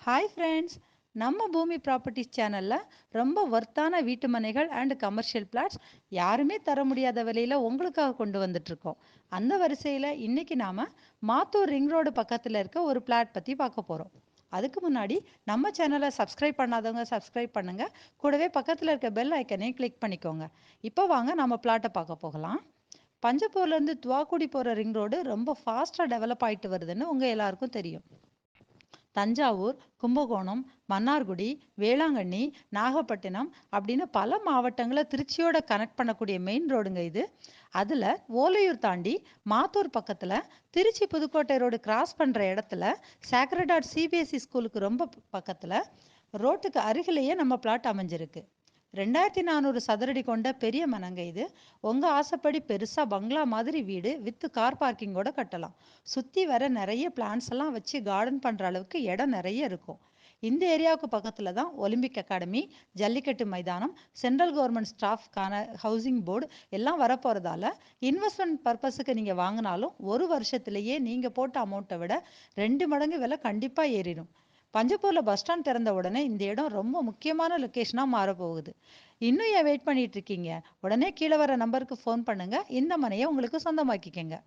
Hi friends, நம்ம பூமி properties சேனலில் ரொம்ப ஒர்த்தான வீட்டு மனைகள் அண்ட் கமர்ஷியல் பிளாட்ஸ் யாருமே தர முடியாத விலையில் உங்களுக்காக கொண்டு வந்துட்ருக்கோம். அந்த வரிசையில் இன்றைக்கி நாம் மாத்தூர் ரிங் ரோடு பக்கத்தில் இருக்க ஒரு பிளாட் பற்றி பார்க்க போகிறோம். அதுக்கு முன்னாடி நம்ம சேனலை சப்ஸ்கிரைப் பண்ணாதவங்க சப்ஸ்கிரைப் பண்ணுங்கள். கூடவே பக்கத்தில் இருக்க பெல் ஐக்கனையும் கிளிக் பண்ணிக்கோங்க. இப்போ வாங்க நம்ம பிளாட்டை பார்க்க போகலாம். பஞ்சப்பூர்லேருந்து துவாக்குடி போகிற ரிங் ரோடு ரொம்ப ஃபாஸ்ட்டாக டெவலப் ஆகிட்டு வருதுன்னு உங்கள் எல்லாருக்கும் தெரியும். தஞ்சாவூர், கும்பகோணம், மன்னார்குடி, வேளாங்கண்ணி, நாகப்பட்டினம் அப்படின்னு பல மாவட்டங்களை திருச்சியோட கனெக்ட் பண்ணக்கூடிய மெயின் ரோடுங்க இது. அதில் ஓலையூர் தாண்டி மாத்தூர் பக்கத்தில் திருச்சி புதுக்கோட்டை ரோடு கிராஸ் பண்ணுற இடத்துல சேக்ரட் ஹார்ட் சிபிஎஸ்சி ஸ்கூலுக்கு ரொம்ப பக்கத்தில் ரோட்டுக்கு அருகிலேயே நம்ம பிளாட் அமைஞ்சிருக்கு. 2400 சதுரடி கொண்ட பெரிய மனங்க இது. உங்கள் ஆசைப்படி பெருசாக பங்களா மாதிரி வீடு வித் கார் பார்க்கிங்கோட கட்டலாம். சுற்றி வர நிறைய பிளான்ஸ் எல்லாம் வச்சு கார்டன் பண்ணுற அளவுக்கு இடம் நிறைய இருக்கும். இந்த ஏரியாவுக்கு பக்கத்தில் தான் ஒலிம்பிக் அகாடமி, ஜல்லிக்கட்டு மைதானம், சென்ட்ரல் கவர்மெண்ட் ஸ்டாஃப்கான ஹவுசிங் போர்டு எல்லாம் வரப்போகிறதால இன்வெஸ்ட்மெண்ட் பர்பஸுக்கு நீங்கள் வாங்கினாலும் ஒரு வருஷத்துலேயே நீங்கள் போட்ட அமௌண்ட்டை விட 2 மடங்கு விலை கண்டிப்பாக ஏறிடும். பஞ்சப்பூரில் பஸ் ஸ்டாண்ட் திறந்த உடனே இந்த இடம் ரொம்ப முக்கியமான லொக்கேஷனாக மாறப்போகுது. இன்னும் ஏன் வெயிட் பண்ணிட்டு இருக்கீங்க? உடனே கீழே வர நம்பருக்கு ஃபோன் பண்ணுங்க. இந்த மனையை உங்களுக்கு சொந்தமாக்கிக்கங்க.